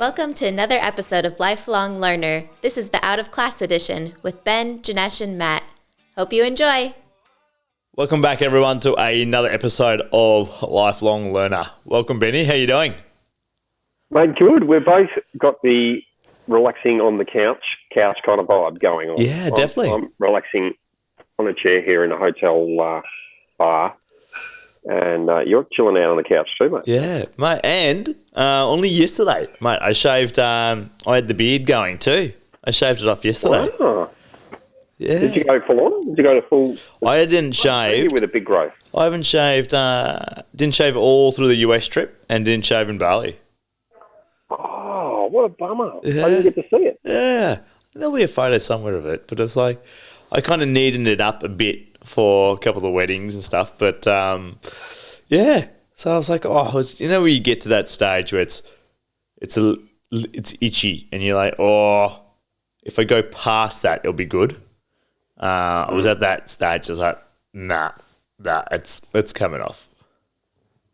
Welcome to another episode of Lifelong Learner. This is the Out of Class edition with Ben, Janesh, and Matt. Hope you enjoy. Welcome back, everyone, to another episode of Lifelong Learner. Welcome, Benny. How you doing? Mate, good. We've both got the relaxing on the couch kind of vibe going on. Yeah, definitely. I'm relaxing on a chair here in a hotel bar, and you're chilling out on the couch too, mate. Yeah, mate. And only yesterday, mate, I shaved. I had the beard going too. I shaved it off yesterday. Oh. Yeah. Did you go full on? Did you go to full? I didn't shave with a big growth. I haven't shaved. Didn't shave all through the US trip, and didn't shave in Bali. Oh, what a bummer! Yeah. I didn't get to see it. Yeah, there'll be a photo somewhere of it, but it's like I kind of neatened it up a bit for a couple of the weddings and stuff. But yeah, so I was like, you know, when you get to that stage where it's itchy, and you're like, if I go past that, it'll be good. I was at that stage. I was like, nah, it's coming off.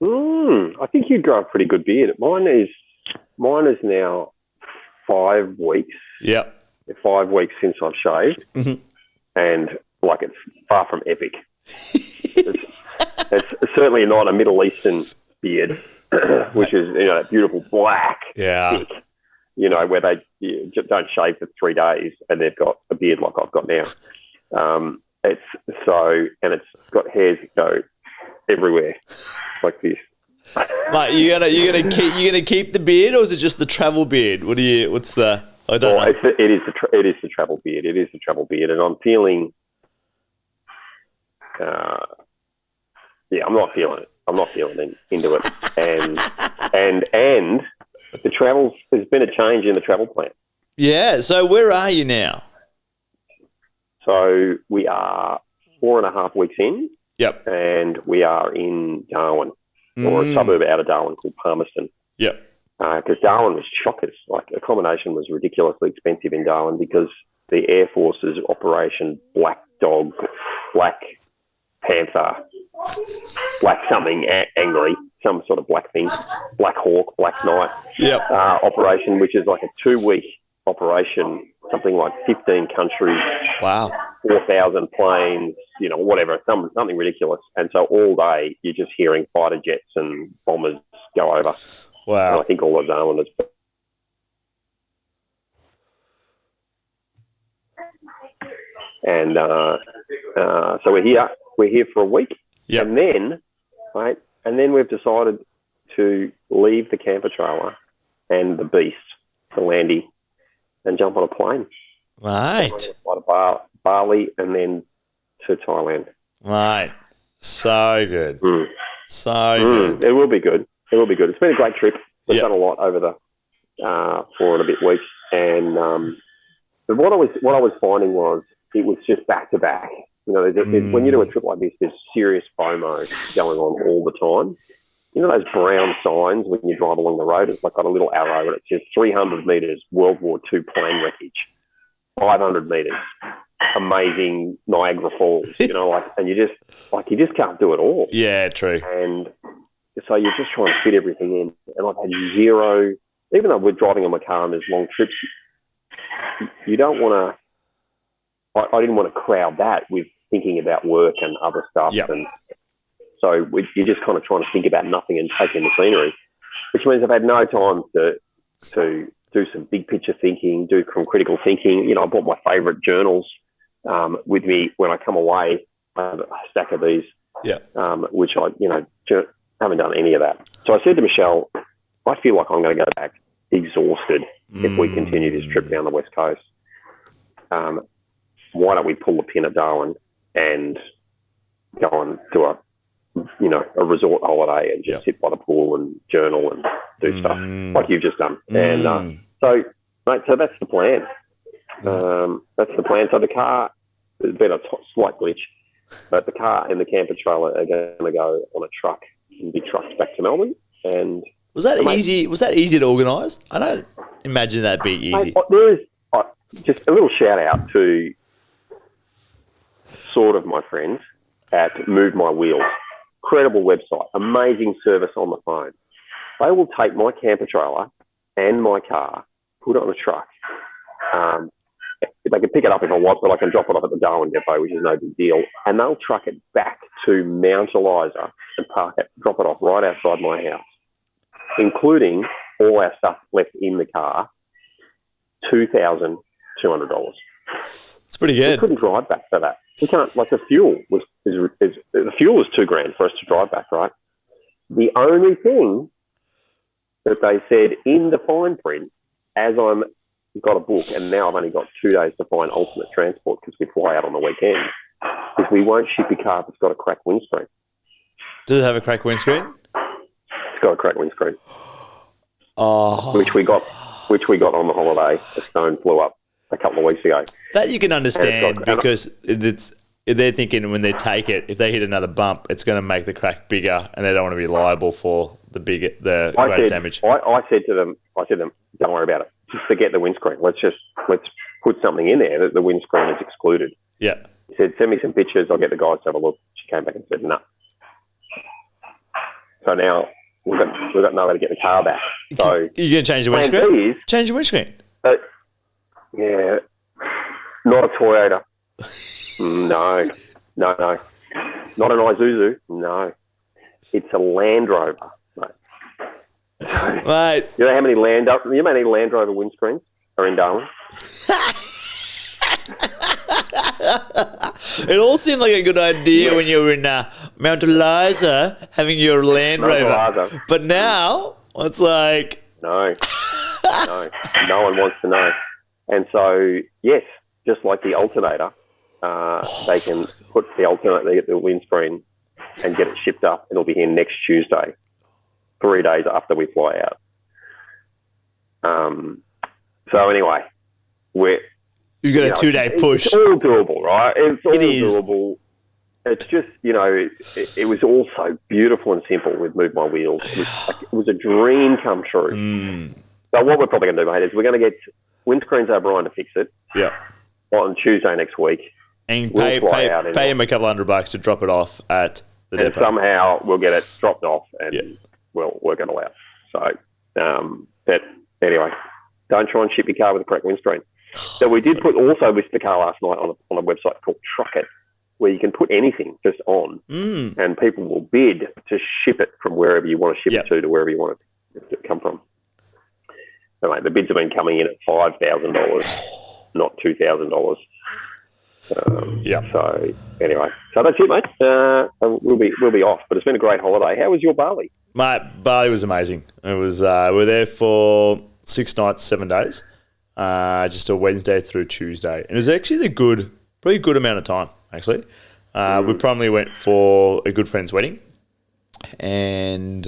I think you grow a pretty good beard. Mine is now 5 weeks. Yep. 5 weeks since I've shaved, and like it's far from epic. it's certainly not a Middle Eastern beard, which is that beautiful black. Yeah. Thick, where they just don't shave for 3 days and they've got a beard like I've got now. It's got hairs that go everywhere like this. Like you gonna keep the beard, or is it just the travel beard? What's the? I don't know. It is the travel beard. It is the travel beard, and I'm feeling. I'm not feeling it. I'm not feeling into it, and the travels. There's been a change in the travel plan. Yeah. So where are you now? So we are 4.5 weeks in. Yep. And we are in Darwin, or a suburb out of Darwin called Palmerston. Yep. Because Darwin was chockers. Like, accommodation was ridiculously expensive in Darwin because the Air Force's Operation Black Dog, Black Panther, Black something angry, some sort of black thing, Black Hawk, Black Knight operation, which is like a 2-week operation, something like 15 countries. Wow. 4,000 planes, whatever, something ridiculous. And so all day you're just hearing fighter jets and bombers go over. Wow. And I think all of Darwin is. And so we're here for a week. Yep. And then we've decided to leave the camper trailer and the beast, the landy, and jump on a plane. Right. Fly to Bali and then to Thailand. Right. So good. Good. It will be good. It's been a great trip. We've done a lot over the 4 and a bit weeks. And but what I was finding was it was just back to back. When you do a trip like this, there's serious FOMO going on all the time. Those brown signs when you drive along the road, it's like got a little arrow and it says 300 metres, World War II plane wreckage, 500 metres, amazing Niagara Falls, and you just can't do it all. Yeah, true. And so you're just trying to fit everything in. And I've had zero, even though we're driving in my car on these long trips, you don't want to, I didn't want to crowd that with thinking about work and other stuff. Yep. And so you're just kind of trying to think about nothing and take in the scenery, which means I've had no time to do some big picture thinking, do some critical thinking. I bought my favourite journals with me when I come away. I have a stack of these, which I haven't done any of that. So I said to Michelle, I feel like I'm going to go back exhausted if we continue this trip down the West Coast. Why don't we pull the pin at Darwin and go on to a resort holiday and just sit by the pool and journal and do stuff like you've just done. And so that's the plan. That's the plan. So the car, there's been a slight glitch, but the car and the camper trailer are going to go on a truck and be trucked back to Melbourne. And was that easy? Was that easy to organise? I don't imagine that'd be easy. There is just a little shout out to sort of my friends at Move My Wheels. Incredible website, amazing service on the phone. They will take my camper trailer and my car, put it on a truck. They can pick it up if I want, but I can drop it off at the Darwin depot, which is no big deal. And they'll truck it back to Mount Eliza and drop it off right outside my house, including all our stuff left in the car, $2,200. It's pretty good. We couldn't drive back for that. We can't. Like the fuel was $2,000 for us to drive back, right? The only thing that they said in the fine print, as I'm got a book, and now I've only got 2 days to find alternate transport because we fly out on the weekend, is we won't ship your car if it's got a cracked windscreen. Does it have a cracked windscreen? It's got a cracked windscreen. Oh. Which we got on the holiday. A stone flew up a couple of weeks ago. That you can understand because they're thinking when they take it, if they hit another bump, it's going to make the crack bigger, and they don't want to be liable for the great damage. I said to them, don't worry about it. Just forget the windscreen. Let's put something in there that the windscreen is excluded. Yeah. He said, send me some pictures. I'll get the guys to have a look. She came back and said, no. So now we've got nowhere to get the car back. So you're going to change the windscreen? Change the windscreen? Yeah. Not a Toyota. No. Not an Isuzu. No. It's a Land Rover. Mate. You know how many Land Rover windscreens are in Darwin? It all seemed like a good idea when you were in Mount Eliza having your Land Rover. But now, it's like... No. No one wants to know. And so, yes, just like the alternator, they can put the alternator, they get the windscreen and get it shipped up. It'll be here next Tuesday, 3 days after we fly out. So anyway, you've got a 2-day push. It's all doable, right? It's all doable. It's just, it was all so beautiful and simple with Move My Wheels. It was a dream come true. So what we're probably going to do, mate, is we're going to get windscreens O'Brien to fix it. Yeah. On Tuesday next week. And pay him a couple $100 to drop it off at the depot. And somehow we'll get it dropped off and we'll work it all out. So, but anyway, don't try and ship your car with a cracked windscreen. So we did also list the car last night on a website called Truckit, where you can put anything just on and people will bid to ship it from wherever you want to ship it to wherever you want it to come from. So, mate, the bids have been coming in at $5,000, not $2,000. So anyway, so that's it, mate. We'll be off, but it's been a great holiday. How was your Bali? Mate, Bali was amazing. It was we were there for 6 nights, 7 days, just a Wednesday through Tuesday, and it was actually pretty good amount of time. Actually, we primarily went for a good friend's wedding, and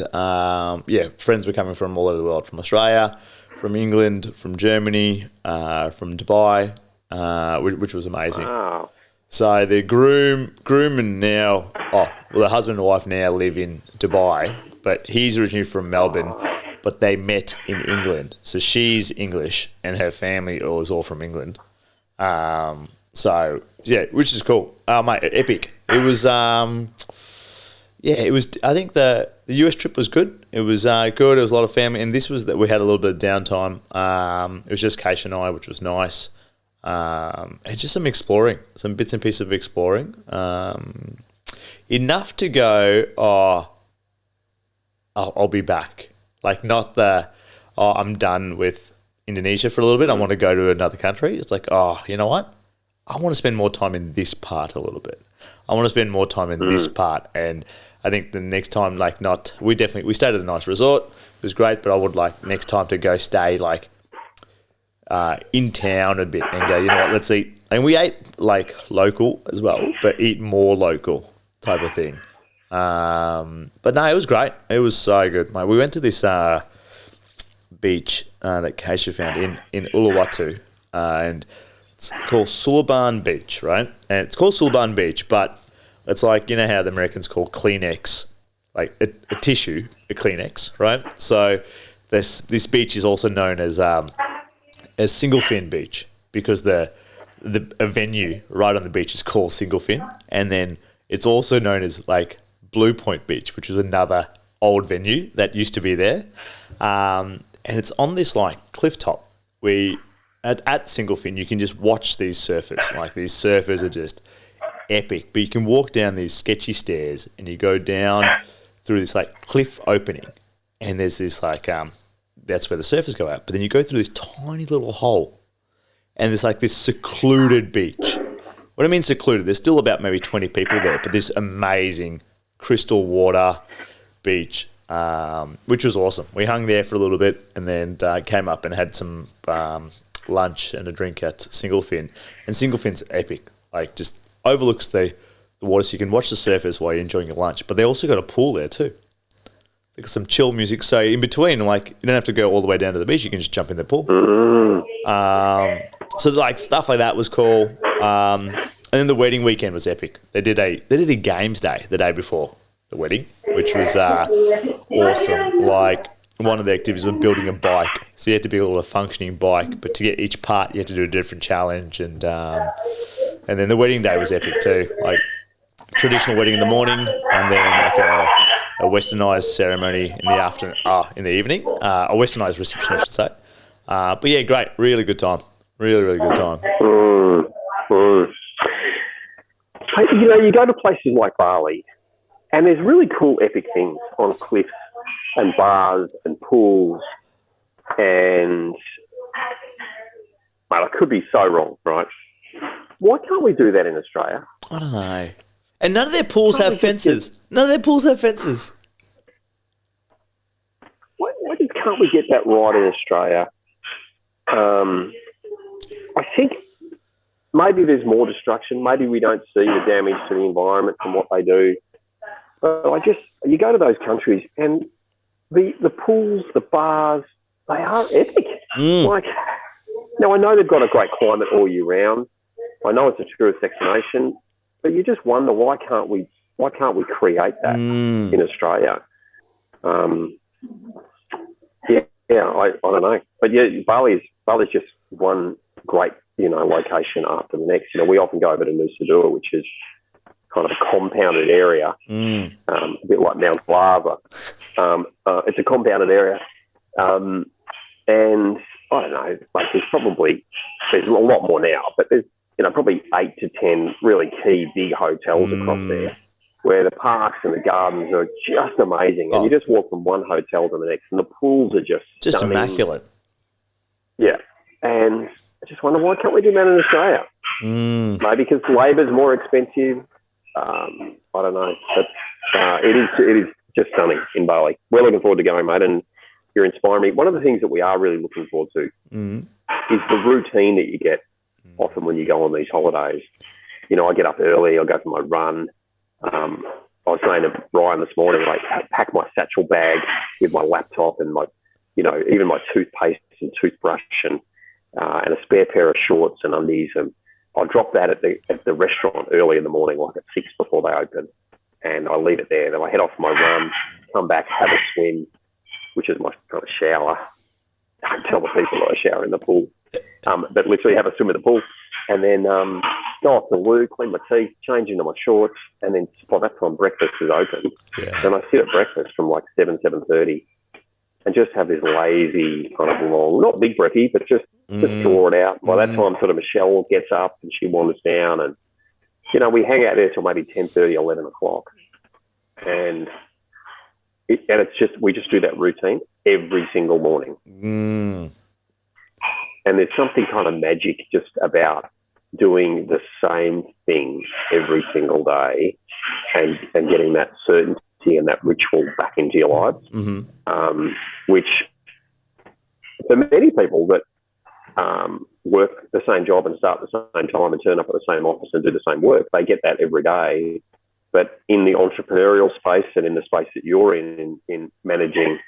friends were coming from all over the world, from Australia, from England, from Germany, from Dubai. Which was amazing. Wow. So the groom and the husband and wife now live in Dubai, but he's originally from Melbourne, but they met in England. So she's English and her family was all from England. Which is cool. Mate, epic. It was, it was, I think the US trip was good. It was good. It was a lot of family. And this was that we had a little bit of downtime. It was just Keish and I, which was nice. And just some exploring, some bits and pieces of exploring. Enough to go, I'll be back. Like not I'm done with Indonesia for a little bit. I want to go to another country. It's like, you know what? I want to spend more time in this part a little bit. I want to spend more time in this part. And I think the next time, we stayed at a nice resort. It was great, but I would like next time to go stay in town a bit and go, you know what, let's eat. And we ate local as well, but eat more local type of thing. But no, it was great. It was so good, mate. We went to this beach that Keisha found in Uluwatu, and it's called Sulaban Beach, right? And it's called Sulaban Beach, but it's like, you know how the Americans call Kleenex, like a tissue, a Kleenex, right? So this beach is also known as Single Fin Beach because a venue right on the beach is called Single Fin, and then it's also known as Blue Point Beach, which was another old venue that used to be there. and it's on this like cliff top. At Singlefin, you can just watch these surfers. Like these surfers are just epic. But you can walk down these sketchy stairs, and you go down through this like cliff opening, and there's this like that's where the surfers go out. But then you go through this tiny little hole, and there's like this secluded beach. What I mean secluded, there's still about maybe 20 people there, but this amazing crystal water beach, which was awesome. We hung there for a little bit and then came up and had some lunch and a drink at Singlefin. And Singlefin's epic. Like, just overlooks the water, so you can watch the surfers while you're enjoying your lunch. But they also got a pool there too. They got some chill music. So in between, like, you don't have to go all the way down to the beach. You can just jump in the pool. So like stuff like that was cool. And then the wedding weekend was epic. They did a games day the day before the wedding, which was awesome. Like, one of the activities was building a bike. So you had to build a functioning bike, but to get each part, you had to do a different challenge. And then the wedding day was epic too. Like, traditional wedding in the morning, and then like a westernized ceremony in the afternoon, in the evening, a westernized reception, I should say. But yeah, great, really good time, really good time. You know, you go to places like Bali, and there's really cool, epic things on cliffs and bars and pools, and mate, I could be so wrong, right? Why can't we do that in Australia? I don't know. And none of their pools have fences. None of their pools have fences. Why just can't we get that right in Australia? I think maybe there's more destruction. Maybe we don't see the damage to the environment from what they do. But you go to those countries and the pools, the bars, they are epic. Like, now I know they've got a great climate all year round. I know it's a tourist destination, but you just wonder, why can't we create that in Australia? I don't know. But yeah, Bali's just one great, location after the next. We often go over to Nusa Dua, which is kind of a compounded area, a bit like Mount Lava. It's a compounded area. And I don't know, like there's a lot more now, but there's, probably 8 to 10 really key big hotels across there, where the parks and the gardens are just amazing. And you just walk from one hotel to the next, and the pools are just stunning. Immaculate. Yeah. And I just wonder, why can't we do that in Australia? Maybe because labour's more expensive. I don't know. But it is just stunning in Bali. We're looking forward to going, mate, and you're inspiring me. One of the things that we are really looking forward to is the routine that you get often when you go on these holidays. I get up early, I'll go for my run. I was saying to Ryan this morning, like, pack my satchel bag with my laptop and my, even my toothpaste and toothbrush and a spare pair of shorts and undies. And I'll drop that at the restaurant early in the morning, like at 6 before they open. And I leave it there. Then I head off for my run, come back, have a swim, which is my kind of shower. I don't tell the people that I shower in the pool. But literally have a swim in the pool, and then go off to the loo, clean my teeth, change into my shorts, and then by that time breakfast is open. And I sit at breakfast from like 7:30, and just have this lazy kind of long, not big breathy, but just draw it out. By that time, sort of Michelle gets up and she wanders down, and we hang out there till maybe 10:30, 11 o'clock, and it's just, we just do that routine every single morning. And there's something kind of magic just about doing the same thing every single day and getting that certainty and that ritual back into your lives, which for many people that work the same job and start at the same time and turn up at the same office and do the same work, they get that every day. But in the entrepreneurial space and in the space that you're in managing,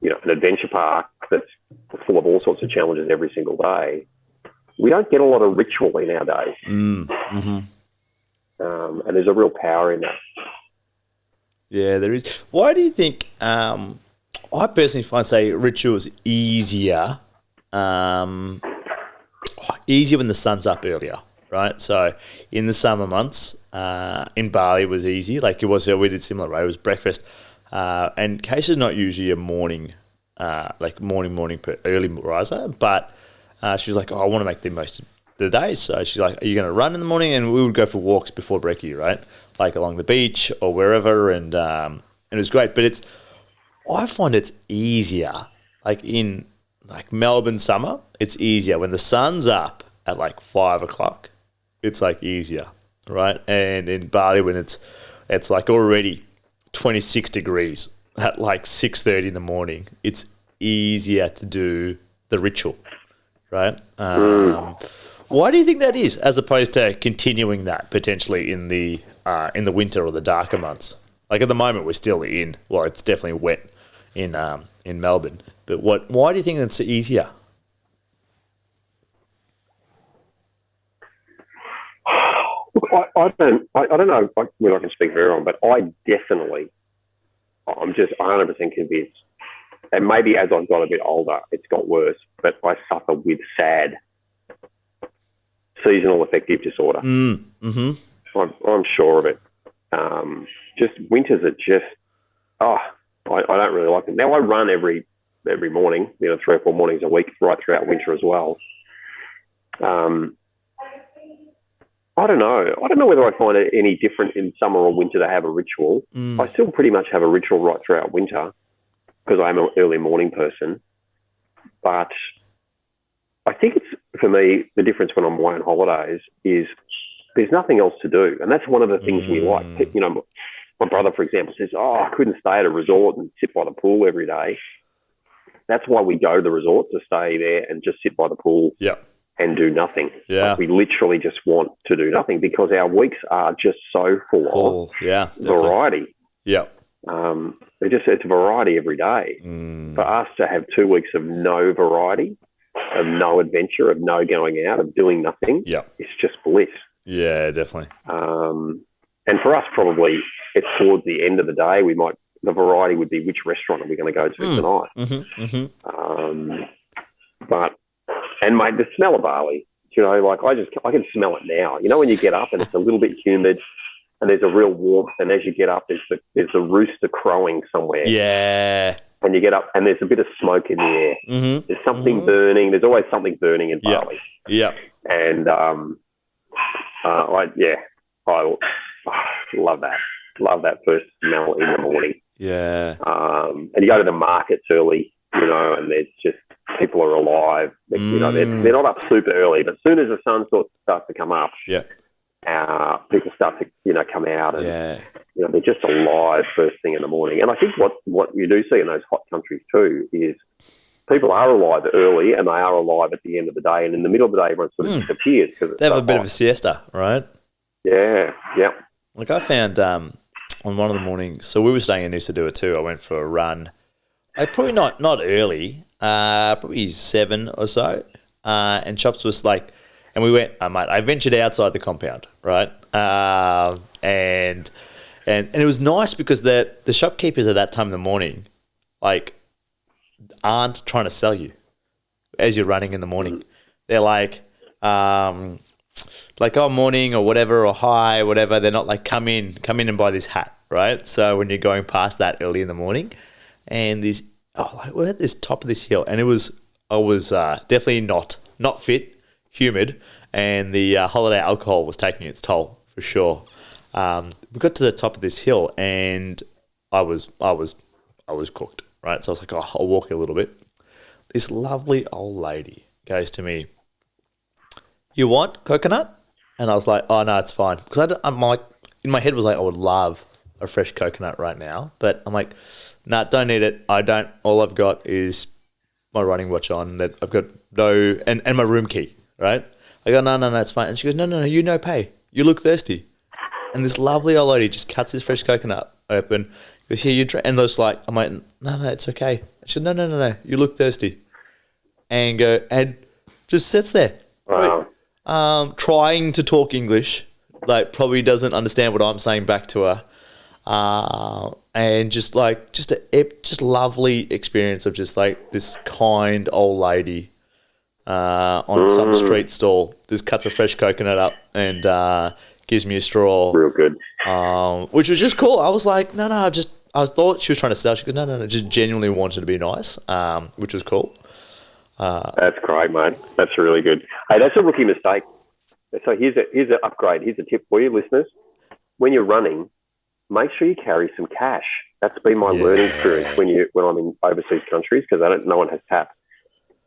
an adventure park that's full of all sorts of challenges every single day, we don't get a lot of ritual in our days. And there's a real power in that. Yeah, there is. Why do you think, I personally find, say, rituals easier when the sun's up earlier, right? So in the summer months, in Bali it was easy. Like it was, we did similar, right? It was breakfast. And Case is not usually a morning like early riser, but she was like, oh, I want to make the most of the day. So she's like, are you going to run in the morning? And we would go for walks before brekkie, right? Like along the beach or wherever. And it was great. But I find it's easier, like in like Melbourne summer, it's easier when the sun's up at like 5 o'clock. It's like easier, right? And in Bali, when it's like already 26 degrees at like 6:30 in the morning, it's easier to do the ritual, right? Why do you think that is, as opposed to continuing that potentially in the winter or the darker months? Like at the moment, we're still it's definitely wet in Melbourne. But why do you think it's easier? Look, I don't know whether I can speak very wrong, but I'm 100% convinced. And maybe as I've got a bit older, it's got worse, but I suffer with SAD, seasonal affective disorder. Mm-hmm. I'm sure of it. Just winters are just, I don't really like them. Now I run every morning, 3 or 4 mornings a week, right throughout winter as well. I don't know. I don't know whether I find it any different in summer or winter to have a ritual. I still pretty much have a ritual right throughout winter because I'm an early morning person. But I think it's, for me, the difference when I'm away on holidays is there's nothing else to do. And that's one of the things we like. My brother, for example, says, I couldn't stay at a resort and sit by the pool every day. That's why we go to the resort, to stay there and just sit by the pool. Yeah. And do nothing. Yeah. Like we literally just want to do nothing because our weeks are just so full of variety. Yeah. It's variety every day. For us to have 2 weeks of no variety, of no adventure, of no going out, of doing nothing, it's just bliss. Yeah, definitely. And for us, probably it's towards the end of the day. The variety would be which restaurant are we going to go to tonight. And mate, the smell of Bali, like I can smell it now. When you get up and it's a little bit humid and there's a real warmth, and as you get up, there's the rooster crowing somewhere. Yeah. And you get up and there's a bit of smoke in the air. There's something burning. There's always something burning in Bali. Yeah. And I love that. Love that first smell in the morning. Yeah. And you go to the markets early, and there's just people are alive. They're not up super early, but as soon as the sun starts to come up, people start to come out, and they're just alive first thing in the morning. And I think what you do see in those hot countries too is people are alive early and they are alive at the end of the day, and in the middle of the day everyone sort of disappears because they have a bit of a siesta, right? Yeah. Like I found on one of the mornings, so we were staying in Nusa Dua too. I went for a run. Probably not early, probably 7 or so. And Chops was like, and we went, mate, I ventured outside the compound, right? And it was nice because the shopkeepers at that time in the morning, like, aren't trying to sell you as you're running in the morning. They're like, oh, morning or whatever, or hi, whatever. They're not like, come in and buy this hat, right? So when you're going past that early in the morning, and we're at this top of this hill, and I was definitely not fit, humid, and the holiday alcohol was taking its toll for sure. We got to the top of this hill, and I was cooked, right? So I was like, I'll walk a little bit. This lovely old lady goes to me, "You want coconut?" And I was like, "Oh no, it's fine," because I'm like, in my head was like, I would love a fresh coconut right now, but I'm like, nah, don't need it. I don't. All I've got is my running watch on. That I've got no, and my room key, right? I go, no, it's fine. And she goes, no, you no pay. You look thirsty. And this lovely old lady just cuts this fresh coconut open. Goes, here, you drink. And I was like, I'm like, no, it's okay. She said, no, you look thirsty. And just sits there. Wow. Trying to talk English, like probably doesn't understand what I'm saying back to her. And just lovely experience of just like this kind old lady on some street stall just cuts a fresh coconut up and gives me a straw. Real good. Which was just cool. I was like, no, I thought she was trying to sell. She goes, no, just genuinely wanted to be nice, which was cool. That's great, mate. That's really good. Hey, that's a rookie mistake. So here's an upgrade. Here's a tip for you, listeners. When you're running, make sure you carry some cash. That's been my learning experience when I'm in overseas countries, because no one has tap.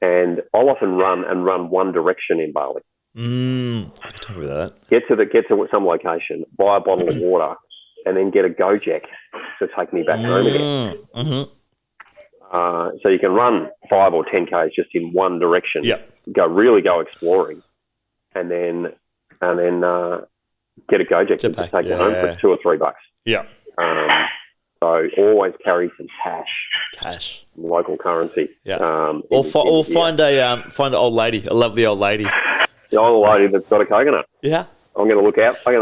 And I'll often run one direction in Bali. I can talk about that. Get to some location, buy a bottle of water, and then get a Gojek to take me back home again. So you can run 5 or 10 Ks just in one direction. Yep. Go exploring, and then get a Gojek to take you home for $2 or $3. Yeah. So always carry some cash, local currency. Yeah. Or find an old lady, a lovely old lady. The old lady that's got a coconut. Yeah. I'm going to look out for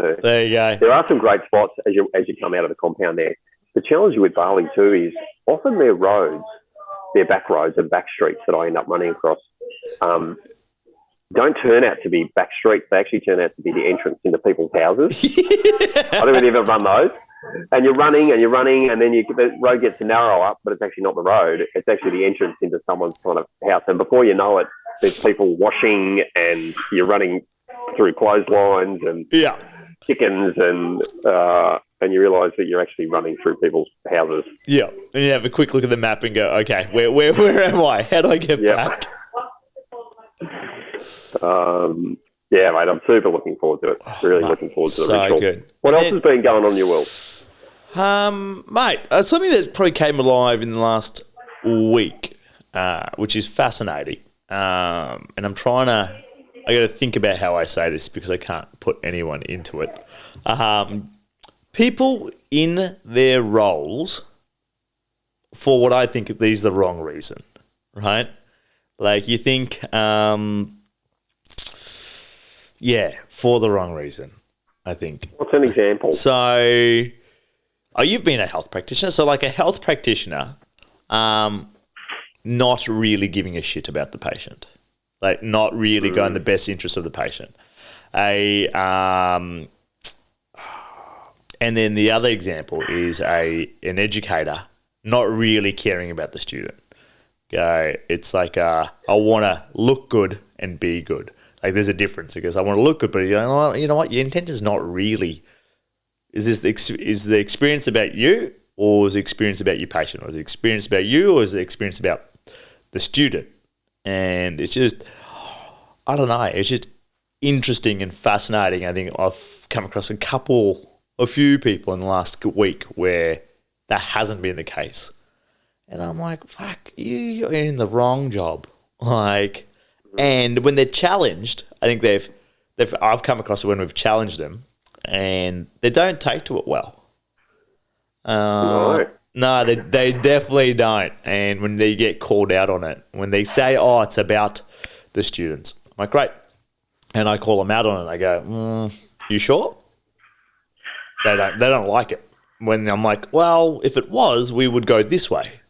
her. There you go. There are some great spots as you come out of the compound there. The challenge with Bali too is often their back roads and back streets that I end up running across don't turn out to be back streets. They actually turn out to be the entrance into people's houses. I don't know if you've ever run those. And you're running, and then the road gets to narrow up, but it's actually not the road. It's actually the entrance into someone's kind of house. And before you know it, there's people washing, and you're running through clotheslines and chickens, and you realise that you're actually running through people's houses. Yeah, and you have a quick look at the map and go, okay, where am I? How do I get back? Yeah, mate, I'm super looking forward to it. Really looking forward to the ritual. So good. What else has been going on in your world? Mate, something that probably came alive in the last week, which is fascinating. And I got to think about how I say this because I can't put anyone into it. People in their roles for what I think is the wrong reason, right? Like you think, for the wrong reason, I think. What's an example? So, you've been a health practitioner. So, like a health practitioner, not really giving a shit about the patient. Like, not really going the best interest of the patient. And then the other example is an educator not really caring about the student. It's like, I want to look good and be good. Like there's a difference because I want to look good, but you know what? Your intent is not really. Is the experience about you, or is the experience about your patient, or is the experience about you, or is the experience about the student? And it's just, I don't know. It's just interesting and fascinating. I think I've come across a few people in the last week where that hasn't been the case, and I'm like, fuck, you're in the wrong job, like. And when they're challenged, I think I've come across it when we've challenged them, and they don't take to it well. No, they definitely don't. And when they get called out on it, when they say, "Oh, it's about the students," I'm like, "Great," and I call them out on it. I go, "You sure?" They don't like it. When I'm like, "Well, if it was, we would go this way,"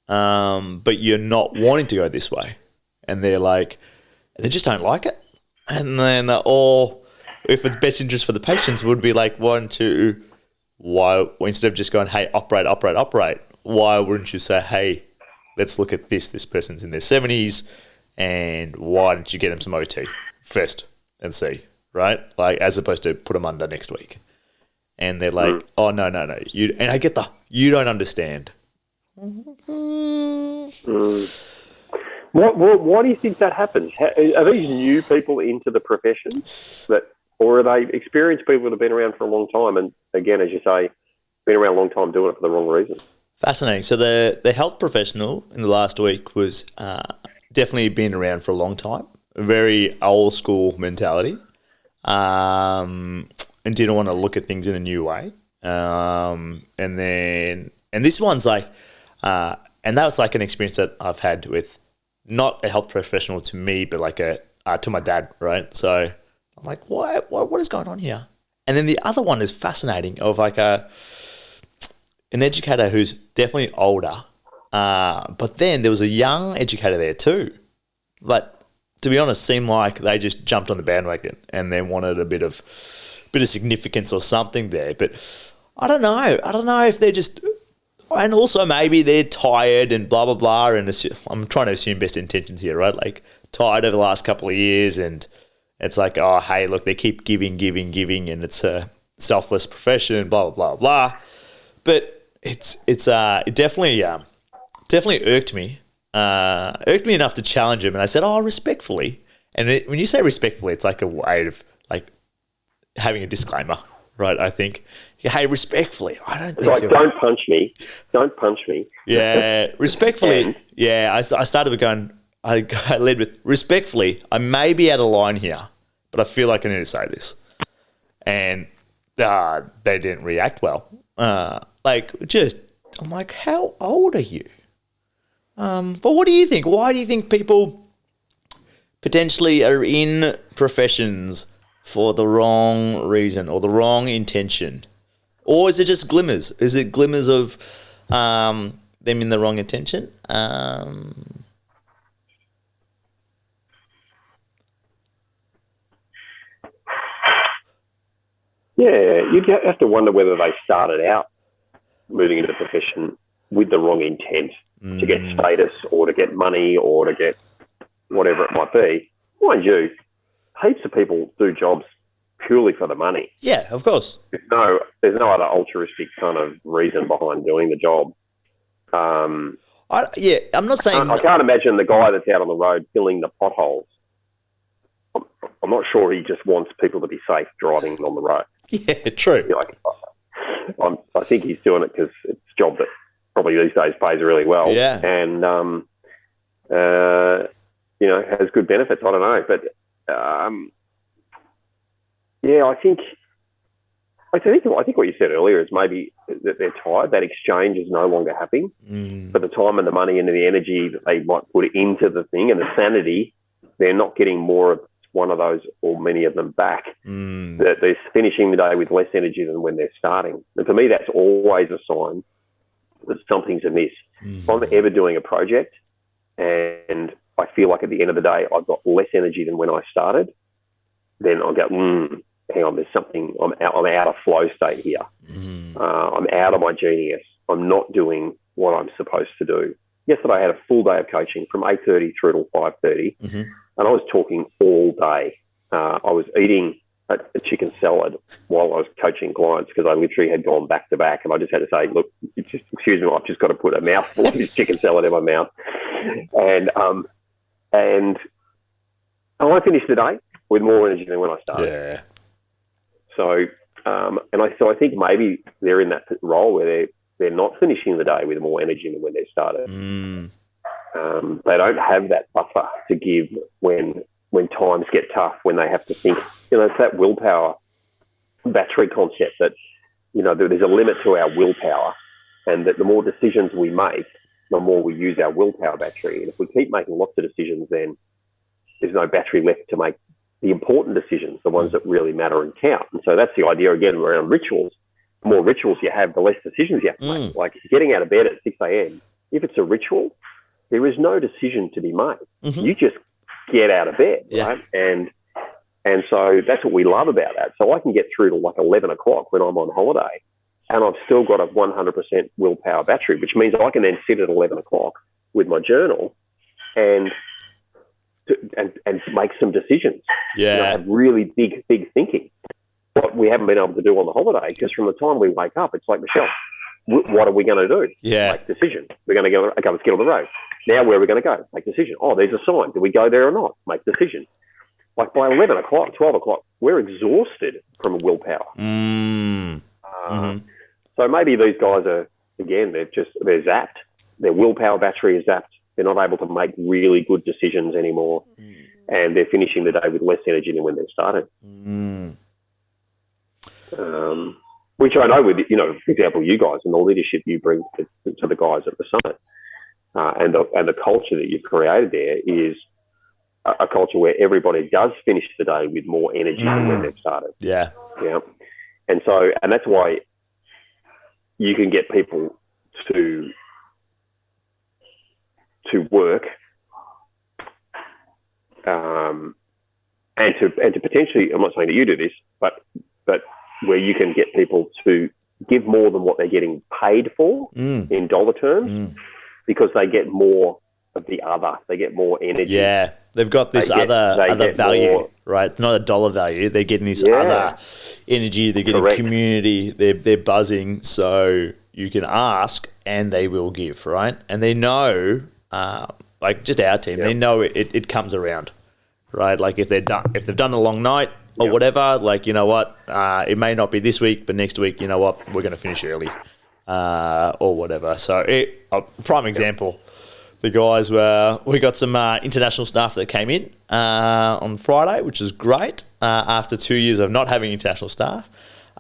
but you're not wanting to go this way. And they're like, they just don't like it. And then, or if it's best interest for the patients, would be like, why, instead of just going, hey, operate, why wouldn't you say, hey, let's look at this person's in their 70s, and why don't you get them some OT first and see, right? Like, as opposed to put them under next week. And they're like, oh, no. And I get you don't understand. Why do you think that happens? Are these new people into the profession, or are they experienced people that have been around for a long time? And again, as you say, been around a long time doing it for the wrong reason. Fascinating. So the health professional in the last week was definitely been around for a long time. A very old school mentality, and didn't want to look at things in a new way. And this one's like, and that was like an experience that I've had with. Not a health professional to me, but like to my dad, right? So I'm like, what is going on here? And then the other one is fascinating of like an educator who's definitely older, but then there was a young educator there too. But to be honest, seemed like they just jumped on the bandwagon and they wanted a bit of significance or something there. But I don't know. I don't know if they're just, and also maybe they're tired and blah, blah, blah. And I'm trying to assume best intentions here, right? Like tired over the last couple of years, and it's like, oh, hey, look, they keep giving, and it's a selfless profession, blah, blah, blah, blah. But it definitely irked me. Irked me enough to challenge him. And I said, oh, respectfully. And when you say respectfully, it's like a way of like having a disclaimer, right? I think, hey, respectfully, I don't think like, don't punch me. Don't punch me. Yeah, respectfully. I started with going, I led with, respectfully, I may be out of line here, but I feel like I need to say this. And they didn't react well. I'm like, how old are you? But what do you think? Why do you think people potentially are in professions for the wrong reason or the wrong intention? Or is it just glimmers? Is it glimmers of them in the wrong intention? Yeah, you'd have to wonder whether they started out moving into the profession with the wrong intent to get status or to get money or to get whatever it might be. Mind you, heaps of people do jobs purely for the money. Yeah, of course. There's no other altruistic kind of reason behind doing the job. I'm not saying... I can't imagine the guy that's out on the road filling the potholes. I'm not sure he just wants people to be safe driving on the road. Yeah, true. I think he's doing it because it's a job that probably these days pays really well. Yeah. And, has good benefits. I don't know. But, I think what you said earlier is maybe that they're tired. That exchange is no longer happening. But the time and the money and the energy that they might put into the thing and the sanity, they're not getting more of one of those or many of them back. That they're finishing the day with less energy than when they're starting. And for me, that's always a sign that something's amiss. If I'm ever doing a project and I feel like at the end of the day I've got less energy than when I started, then I'll go, hang on, there's something, I'm out of flow state here. I'm out of my genius. I'm not doing what I'm supposed to do. Yesterday I had a full day of coaching from 8:30 through till 5:30, and I was talking all day. I was eating a chicken salad while I was coaching clients because I literally had gone back to back, and I just had to say, look, excuse me, I've just got to put a mouthful of this chicken salad in my mouth. And I finished the day with more energy than when I started. Yeah. So, I think maybe they're in that role where they're not finishing the day with more energy than when they started. They don't have that buffer to give when times get tough, when they have to think. It's that willpower battery concept that, there's a limit to our willpower, and that the more decisions we make, the more we use our willpower battery. And if we keep making lots of decisions, then there's no battery left to make the important decisions, the ones that really matter and count. And so that's the idea, again, around rituals. The more rituals you have, the less decisions you have to make. Like getting out of bed at 6 a.m., if it's a ritual, there is no decision to be made. You just get out of bed, right? And so that's what we love about that. So I can get through to like 11 o'clock when I'm on holiday, and I've still got a 100% willpower battery, which means I can then sit at 11 o'clock with my journal and make some decisions. Have really big thinking. What we haven't been able to do on the holiday, because from the time we wake up, it's like, Michelle, what are we going to do? Make decision. We're going to go, okay, let's get on the road. Now where are we going to go? Make decision. Oh, there's a sign. Do we go there or not? Make decision. Like by 11 o'clock, 12 o'clock, we're exhausted from willpower. So maybe these guys are, again, they're zapped. Their willpower battery is zapped. They're not able to make really good decisions anymore. And they're finishing the day with less energy than when they started. Which I know with, for example, you guys and the leadership you bring to the guys at the summit, and the culture that you've created there is a culture where everybody does finish the day with more energy than when they've started. Yeah. And that's why you can get people to work and to potentially, I'm not saying that you do this, but where you can get people to give more than what they're getting paid for in dollar terms because they get more of the other. They get more energy. Yeah, they've got this other value, more, right? It's not a dollar value. They're getting this other energy. They're getting community. They're buzzing. So you can ask and they will give, right? And they know, like just our team, they know it comes around, right? Like if they've done a long night or whatever, like, you know what, it may not be this week, but next week, you know what, we're going to finish early or whatever. So prime example. The guys we got some international staff that came in on Friday, which was great after 2 years of not having international staff.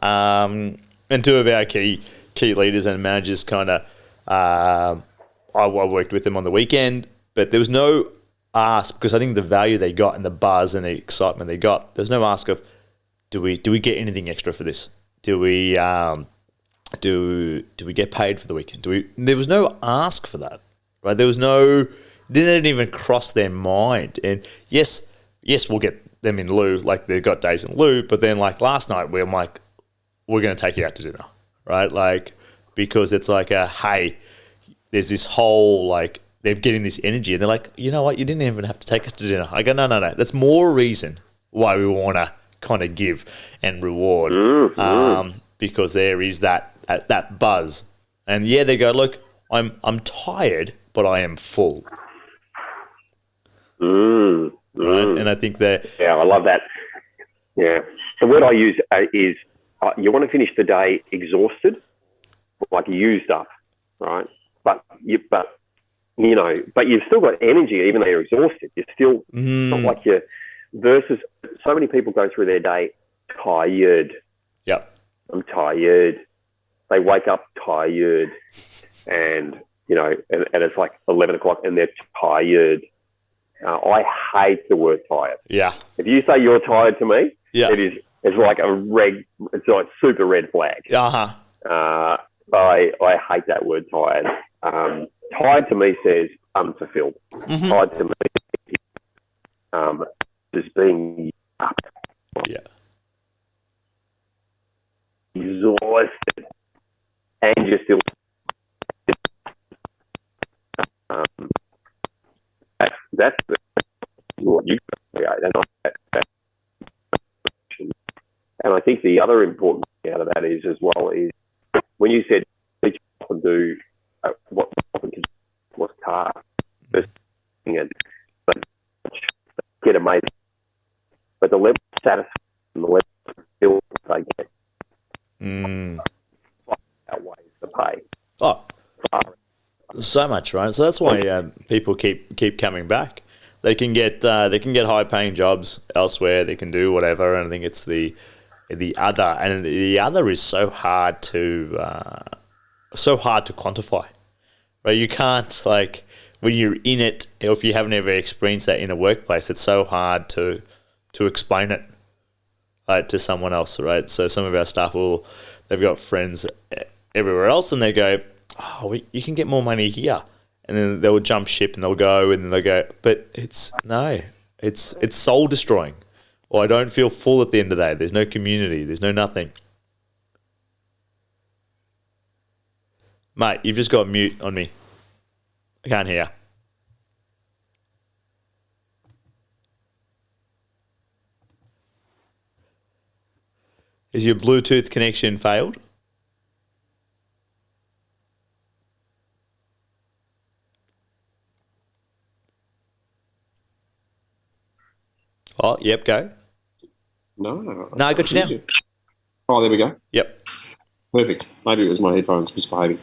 And two of our key leaders and managers kind of, I worked with them on the weekend, but there was no ask because I think the value they got and the buzz and the excitement they got, there's no ask of, do we get anything extra for this? Do we get paid for the weekend? There was no ask for that. Right, there was didn't even cross their mind. And yes, we'll get them in lieu, like they've got days in lieu. But then, like last night, we're going to take you out to dinner, right? Like because it's like hey, there's this whole like they're getting this energy, and they're like, you know what, you didn't even have to take us to dinner. I go, no, that's more reason why we want to kind of give and reward, because there is that buzz, and they go, look, I'm tired, but I am full. Right? And I think that... Yeah, I love that. Yeah. The word I use is you want to finish the day exhausted, like used up, right? But you've still got energy even though you're exhausted. You're still not like you... Versus so many people go through their day tired. Yep. I'm tired. They wake up tired and... and it's like 11 o'clock and they're tired. I hate the word tired. Yeah. If you say you're tired to me, it's like it's like super red flag. Uh-huh. I hate that word tired. Tired to me says unfulfilled. Mm-hmm. Tired to me just being up. Yeah. Exhausted. And you're still that's what you create, and I think the other important thing out of that is as well is when you said each often do what often was task, but get amazing, but the level of satisfaction, the level of fulfillment they get outweighs the pay. Oh. So much, right? So that's why people keep coming back. They can get high paying jobs elsewhere. They can do whatever, and I think it's the other, and the other is so hard to quantify, right? You can't, like, when you're in it, or if you haven't ever experienced that in a workplace, it's so hard to explain it to someone else, right? So some of our staff they've got friends everywhere else, and they go, oh, you can get more money here. And then they'll jump ship and they'll go, and then they'll go, but it's soul destroying. Or I don't feel full at the end of the day. There's no community. There's no nothing. Mate, you've just got mute on me. I can't hear. Is your Bluetooth connection failed? Oh, yep, go. No, I got you now. Oh, there we go. Yep. Perfect. Maybe it was my headphones misbehaving.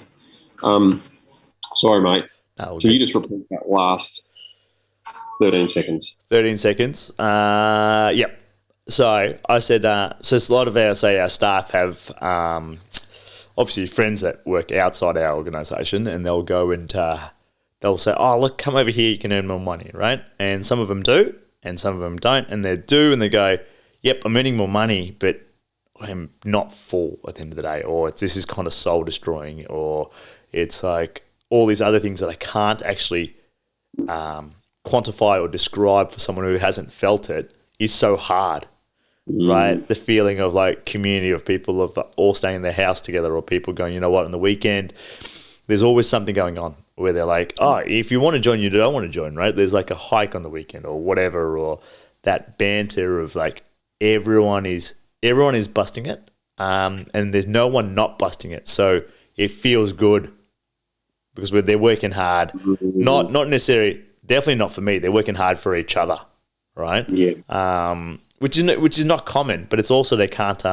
Sorry, mate. Can you just repeat that last 13 seconds? 13 seconds. Yep. So I said, so a lot of our staff have obviously friends that work outside our organisation, and they'll go and they'll say, oh, look, come over here, you can earn more money, right? And some of them do, and some of them don't, and they do, and they go, yep, I'm earning more money, but I'm not full at the end of the day, or this is kind of soul destroying, or it's like all these other things that I can't actually quantify or describe for someone who hasn't felt it is so hard, right? The feeling of like community of people of all staying in their house together, or people going, you know what, on the weekend, there's always something going on where they're like, oh, if you want to join, you don't want to join, right? There's like a hike on the weekend or whatever, or that banter of like everyone is busting it, and there's no one not busting it. So it feels good because they're working hard, not necessarily, definitely not for me. They're working hard for each other, right? Yeah. Which is not common, but it's also they can't.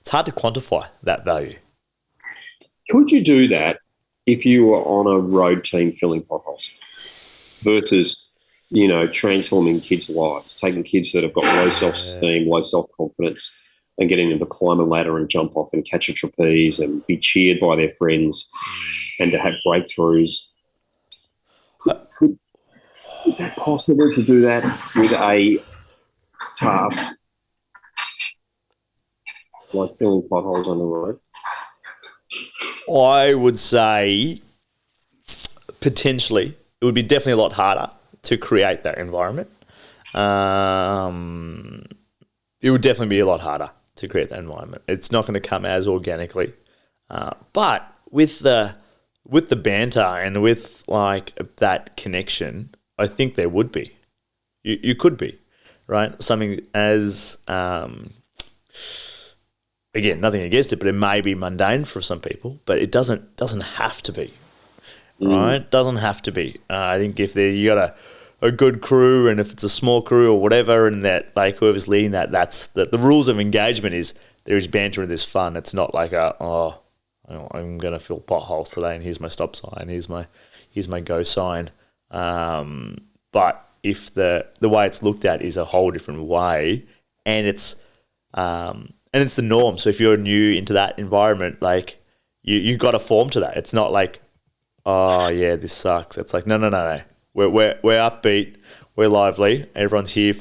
It's hard to quantify that value. Could you do that if you were on a road team filling potholes versus, transforming kids' lives, taking kids that have got low self-esteem, low self-confidence, and getting them to climb a ladder and jump off and catch a trapeze and be cheered by their friends and to have breakthroughs? Is that possible to do that with a task like filling potholes on the road? I would say potentially it would be definitely a lot harder to create that environment. It would definitely be a lot harder to create that environment. It's not going to come as organically, but with the banter and with like that connection, I think there would be. You could be, right? Something as again, nothing against it, but it may be mundane for some people, but it doesn't have to be, right? Doesn't have to be. I think if you got a good crew, and if it's a small crew or whatever, and that like whoever's leading that, that's the rules of engagement is there is banter and there's fun. It's not like I'm gonna fill potholes today, and here's my stop sign, here's my go sign. But if the way it's looked at is a whole different way, and it's the norm. So if you're new into that environment, like you got to form to that. It's not like, oh yeah, this sucks. It's like no. We're upbeat, we're lively. Everyone's here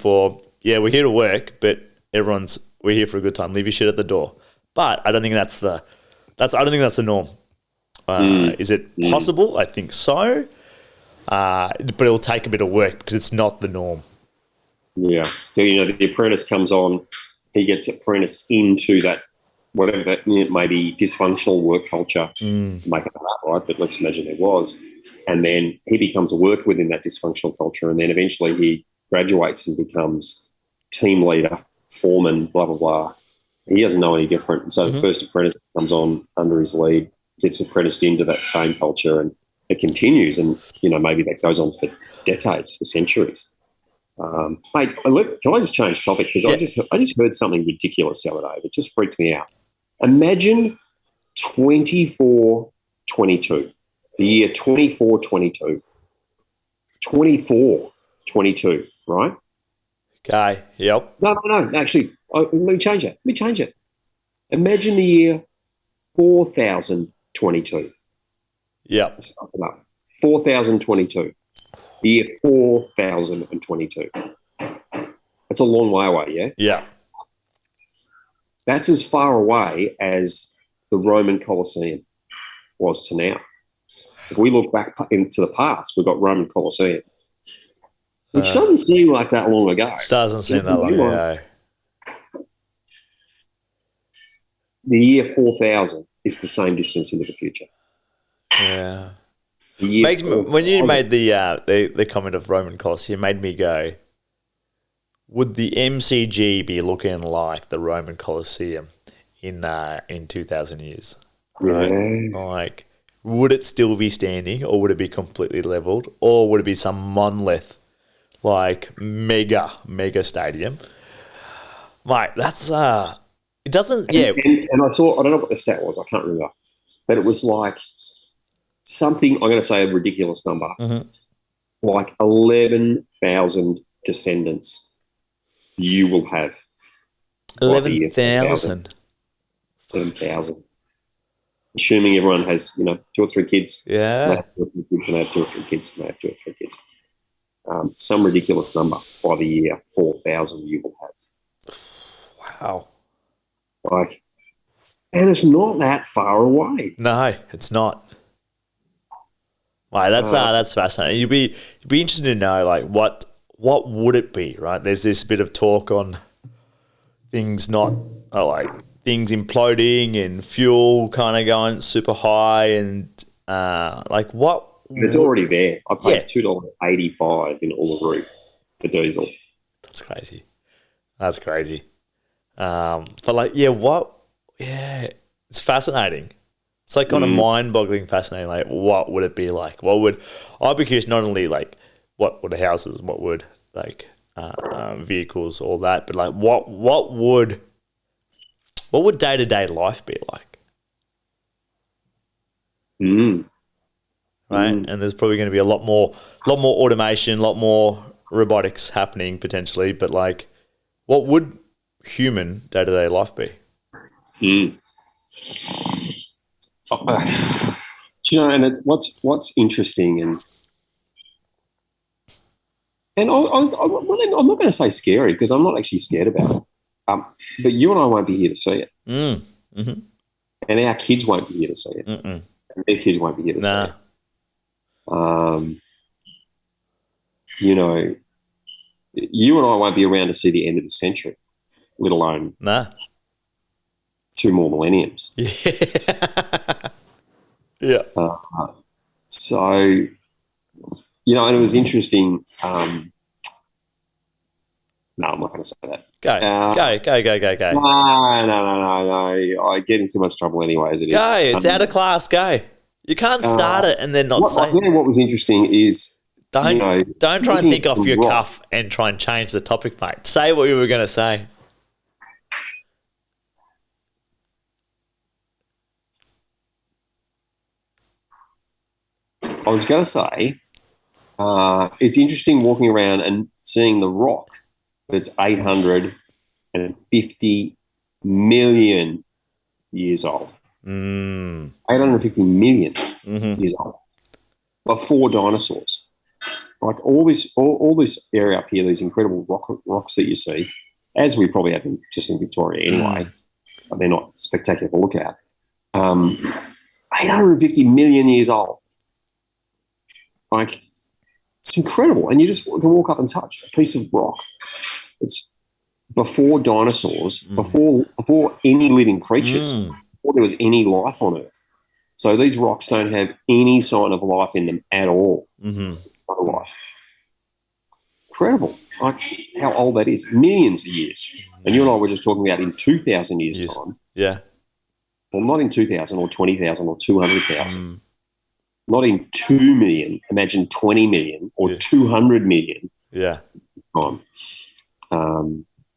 we're here to work, but we're here for a good time. Leave your shit at the door. But I don't think that's the norm. Is it possible? I think so. But it'll take a bit of work because it's not the norm. Yeah. The apprentice comes on, he gets apprenticed into that, whatever that may be, dysfunctional work culture. Make it up, right? But let's imagine there was. And then he becomes a worker within that dysfunctional culture, and then eventually he graduates and becomes team leader, foreman, blah, blah, blah. He doesn't know any different. So the first apprentice comes on under his lead, gets apprenticed into that same culture, and it continues. And, maybe that goes on for decades, for centuries. Mate, look, can I just change topic? Because I just heard something ridiculous the other day that just freaked me out. Imagine 2422, the year 2422. 2422, right? Okay, yep. No. Actually, let me change it. Imagine the year 4022. Yep. 4022. The year 4022. That's a long way away, yeah? Yeah. That's as far away as the Roman Colosseum was to now. If we look back into the past, we've got Roman Colosseum, which doesn't seem like that long ago. Doesn't seem that long ago. The year 4000 is the same distance into the future. Yeah. When you made the comment of Roman Colosseum, made me go, would the MCG be looking like the Roman Colosseum in 2,000 years? Right? Yeah. Like, would it still be standing, or would it be completely leveled, or would it be some monolith, like mega stadium? Mate, that's it doesn't. And I saw, I don't know what the stat was, I can't remember, but it was like something, I'm going to say a ridiculous number, like 11,000 descendants you will have. 11,000. 11,000. Assuming everyone has, 2 or 3 kids. Yeah. They have 2 or 3 kids, and they have 2 or 3 kids, and they have 2 or 3 kids. Some ridiculous number by the year 4,000 you will have. Wow. And it's not that far away. No, it's not. Right, that's fascinating. You'd be interested to know, like, what would it be, right? There's this bit of talk on things not like things imploding and fuel kind of going super high and like what? It's already there. I paid Yeah. $2.85 in Uluru for diesel. That's crazy. That's crazy. But like, yeah, what? Yeah, it's fascinating. It's like kind of mind-boggling, fascinating. Like, what would it be like? What would I'd be curious? Not only like what would the houses, what would like vehicles, all that, but like what would day-to-day life be like? Right, and there's probably going to be a lot more automation, a lot more robotics happening potentially. But like, what would human day-to-day life be? Do you know? And it's what's interesting, and I'm not going to say scary because I'm not actually scared about it. But you and I won't be here to see it, and our kids won't be here to see it, and their kids won't be here to see it. You know, you and I won't be around to see the end of the century, let alone 2 more millenniums. Yeah. So, you know, and it was interesting. No, I'm not going to say that. Go. No. I get in too much trouble anyway as it is. Go. It's out of class. Go. You can't start it and then not say. What was interesting is don't try and think off your cuff and try and change the topic, mate. Say what you were going to say. I was going to say, it's interesting walking around and seeing the rock that's 850 million years old. 850 million years old. Before dinosaurs. Like all this area up here, these incredible rocks that you see, as we probably have just in Victoria anyway, but they're not spectacular to look at. 850 million years old. Like, it's incredible. And you just can walk up and touch a piece of rock. It's before dinosaurs, before any living creatures, before there was any life on Earth. So these rocks don't have any sign of life in them at all. No life. Incredible. Like how old that is. Millions of years. And you and I were just talking about in 2,000 years' time. Yeah. Well, not in 2,000 or 20,000 or 200,000. Not in 2 million. Imagine 20 million or 200 million. Yeah.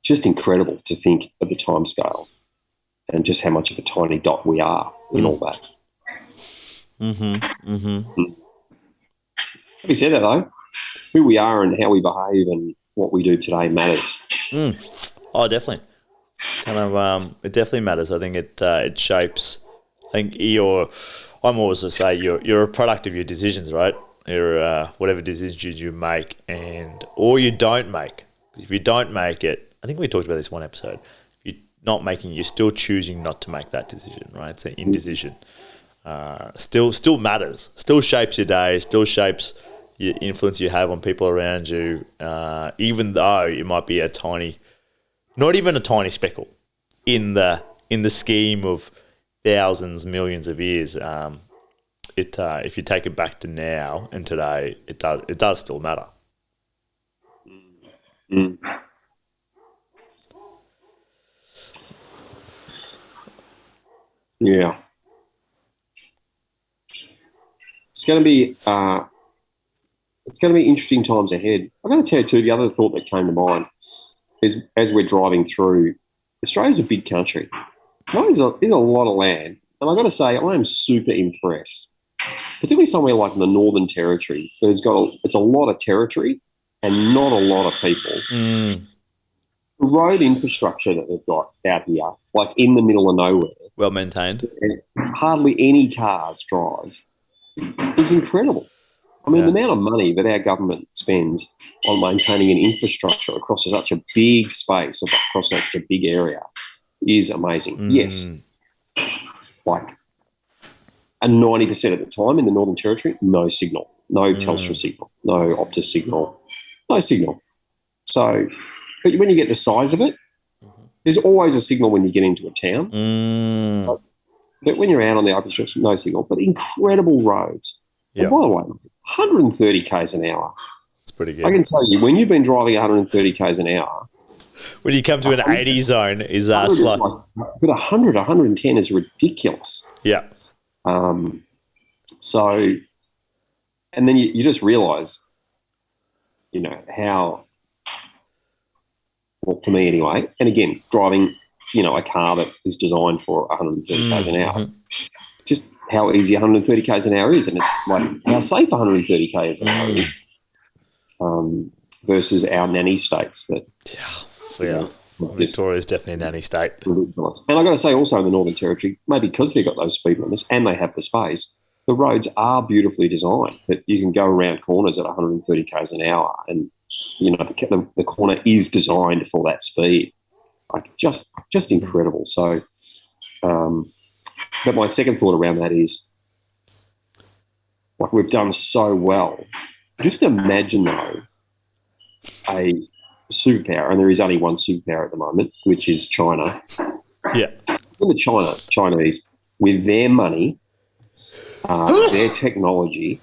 Just incredible to think of the time scale and just how much of a tiny dot we are in all that. Having said that, though, who we are and how we behave and what we do today matters. Oh, definitely. It definitely matters. I think it shapes. I think I'm always to say you're a product of your decisions, right? You're whatever decisions you make or you don't make. If you don't make it, I think we talked about this one episode. If you're not making, you're still choosing not to make that decision, right? It's an indecision. Still matters. Still shapes your day. Still shapes your influence you have on people around you. Even though it might be not even a tiny speckle in the scheme of thousands, millions of years. If you take it back to now and today, it does still matter. Yeah. It's going to be interesting times ahead. I'm going to tell you too, the other thought that came to mind is as we're driving through, Australia's a big country. There's a lot of land, and I've got to say I am super impressed, particularly somewhere like the Northern Territory. It's a lot of territory and not a lot of people. The road infrastructure that they've got out here, like in the middle of nowhere, well maintained, and hardly any cars drive, is incredible. I mean, the amount of money that our government spends on maintaining an infrastructure across such a big space, across such a big area, is amazing. Yes, like, and 90% of the time in the Northern Territory, no signal, no Telstra signal, no Optus signal, no signal. So, but when you get the size of it, There's always a signal when you get into a town. But when you're out on the open stretch, no signal. But incredible roads. Yeah. And by the way, 130 k's an hour. It's pretty good. I can tell you, when you've been driving 130 k's an hour, when you come to an 80 zone, is like, but 100, 110 is ridiculous. Yeah. So, and then you just realise, you know, how, well, for me anyway, and again, driving, you know, a car that is designed for 130 k's an hour, just how easy 130 k's an hour is, and it's like how safe 130 k's an hour is, versus our nanny states that. Yeah. Victoria is definitely a nanny state. Ridiculous. And I've got to say also in the Northern Territory, maybe because they've got those speed limits and they have the space, the roads are beautifully designed that you can go around corners at 130 k's an hour, and you know the corner is designed for that speed. Like just incredible. So, but my second thought around that is, like, we've done so well. Just imagine though, a superpower, and there is only one superpower at the moment, which is China. Yeah. The Chinese, with their money, their technology,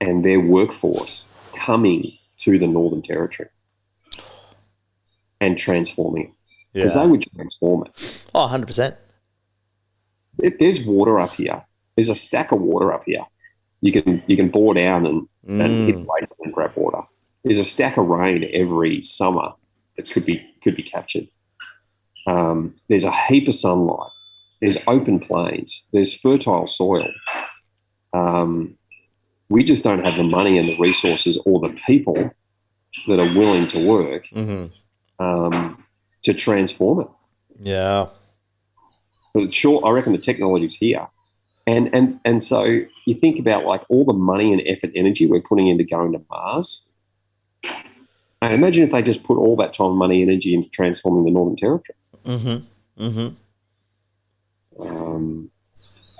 and their workforce coming to the Northern Territory and transforming it. Because they would transform it. Oh, 100%. If there's water up here, there's a stack of water up here. You can bore down and hit places and grab water. There's a stack of rain every summer that could be captured. There's a heap of sunlight. There's open plains. There's fertile soil. We just don't have the money and the resources or the people that are willing to work to transform it. Yeah. But sure, I reckon the technology's here. And so you think about like all the money and effort, energy we're putting into going to Mars. And imagine if they just put all that time, money, energy into transforming the Northern Territory.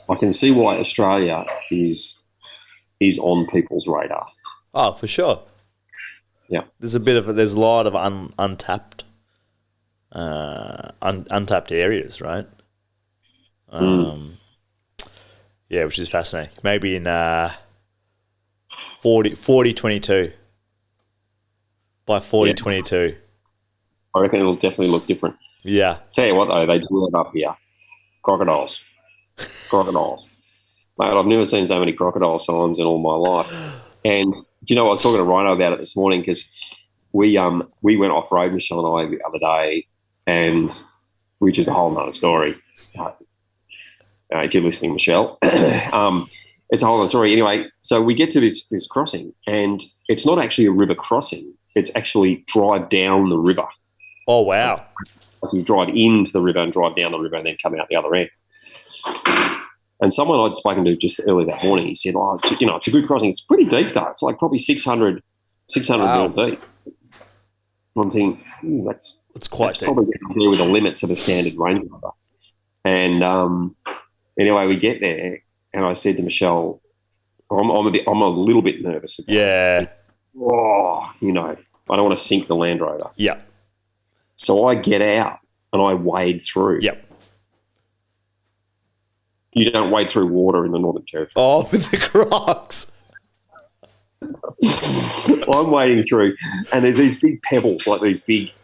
I can see why Australia is on people's radar. Oh, for sure. Yeah, there's a lot of untapped areas, right? Yeah, which is fascinating. Maybe in 40-22. By 40-22. I reckon it'll definitely look different. Yeah. Tell you what, though, they do it up here. Crocodiles. Mate, I've never seen so many crocodile signs in all my life. And do you know, I was talking to Rhino about it this morning because we went off-road, Michelle and I, the other day, and which is a whole nother story. If you're listening, Michelle. It's a whole other story. Anyway, so we get to this crossing, and it's not actually a river crossing. It's actually drive down the river. Oh, wow. Like you drive into the river and drive down the river and then come out the other end. And someone I'd spoken to just earlier that morning, he said, oh, it's a good crossing. It's pretty deep, though. It's like probably 600 wow. metre deep. I'm thinking, that's quite deep. Probably getting there with the limits of a standard Range Rover. And anyway, we get there, and I said to Michelle, I'm a little bit nervous about it. Oh, I don't want to sink the Land Rover. Yeah. So I get out and I wade through. Yep. You don't wade through water in the Northern Territory. Oh, with the Crocs. I'm wading through, and there's these big pebbles, like these big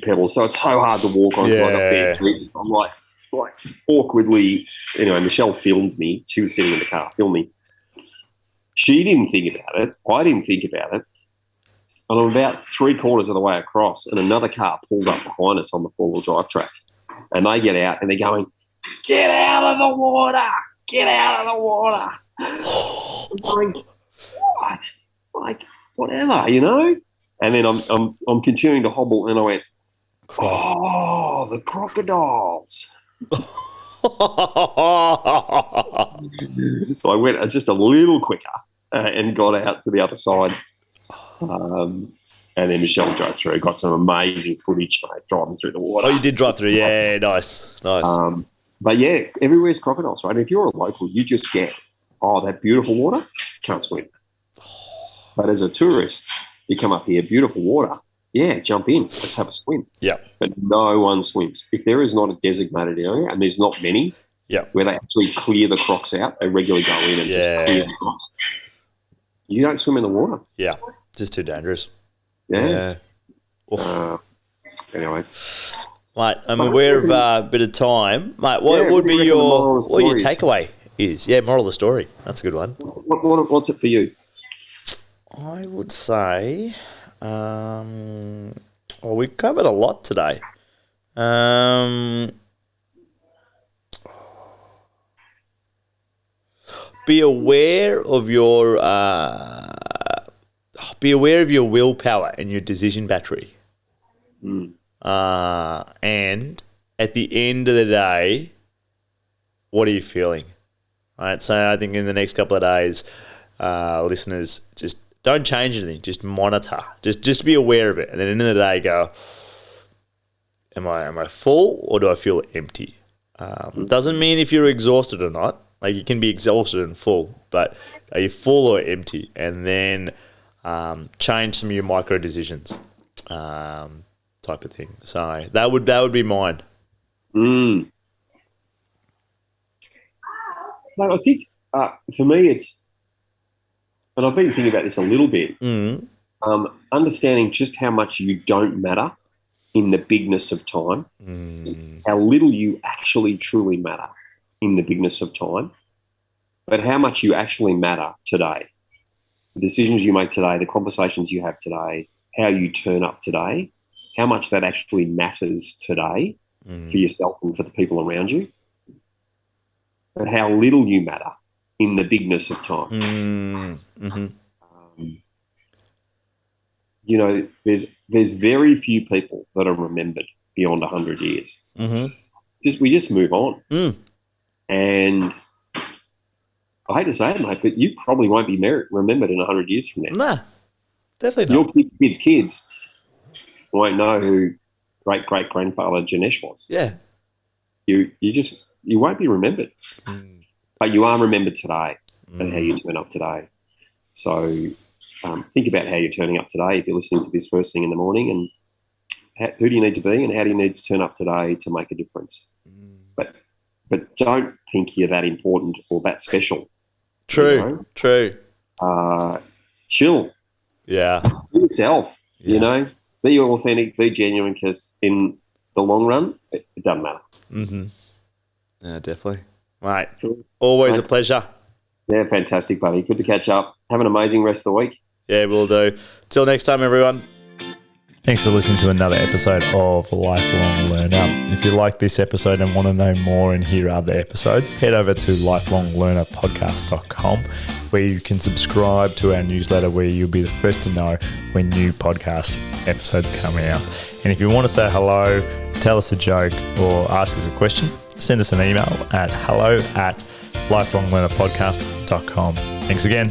pebbles. So it's so hard to walk on. Yeah. I'm like awkwardly. Anyway, Michelle filmed me. She was sitting in the car, filmed me. She didn't think about it. I didn't think about it. And I'm about 3/4 of the way across, and another car pulls up behind us on the four-wheel drive track. And they get out, and they're going, "Get out of the water! Get out of the water!" I'm going, what? Like, whatever, And then I'm continuing to hobble, and I went, "Oh, the crocodiles!" So I went just a little quicker and got out to the other side. And then Michelle drove through, got some amazing footage, mate, driving through the water. Oh, you did drive through. Yeah, nice. But yeah, everywhere's crocodiles, right? If you're a local, you just get, that beautiful water, can't swim. But as a tourist, you come up here, beautiful water, yeah, jump in. Let's have a swim. Yeah. But no one swims. If there is not a designated area, and there's not many, where they actually clear the crocs out, they regularly go in and just clear the crocs. You don't swim in the water. Yeah, just too dangerous. Yeah. Anyway. Mate, I'm aware of a bit of time. Mate, what would be your takeaway is? Yeah, moral of the story. That's a good one. What's it for you? I would say, we covered a lot today. Be aware of your willpower and your decision battery. And at the end of the day, what are you feeling? Right. So I think in the next couple of days, listeners, just don't change anything. Just monitor. Just be aware of it. And then at the end of the day, go, am I full or do I feel empty? Doesn't mean if you're exhausted or not. Like, you can be exhausted and full, but are you full or empty? And then change some of your micro decisions, type of thing. So that would be mine. No, I think for me it's, and I've been thinking about this a little bit, understanding just how much you don't matter in the bigness of time, how little you actually truly matter in the bigness of time, but how much you actually matter today. The decisions you make today, the conversations you have today, how you turn up today, how much that actually matters today for yourself and for the people around you, but how little you matter in the bigness of time. You know, there's very few people that are remembered beyond 100 years. We just move on. And I hate to say it, mate, but you probably won't be remembered in 100 years from now. Nah, definitely not. Your kids won't know who great-great-grandfather Janesh was. Yeah. You won't be remembered. But you are remembered today and how you turn up today. So think about how you're turning up today if you're listening to this first thing in the morning, and who do you need to be and how do you need to turn up today to make a difference? But don't think you're that important or that special. True. Chill. Yeah. Be yourself, you know. Be authentic, be genuine, because in the long run, it doesn't matter. Yeah, definitely. Mate, always a pleasure. Yeah, fantastic, buddy. Good to catch up. Have an amazing rest of the week. Yeah, we'll do. Till next time, everyone. Thanks for listening to another episode of Lifelong Learner. If you like this episode and want to know more and hear other episodes, head over to lifelonglearnerpodcast.com, where you can subscribe to our newsletter, where you'll be the first to know when new podcast episodes are coming out. And if you want to say hello, tell us a joke, or ask us a question, send us an email at hello@lifelonglearnerpodcast.com. Thanks again.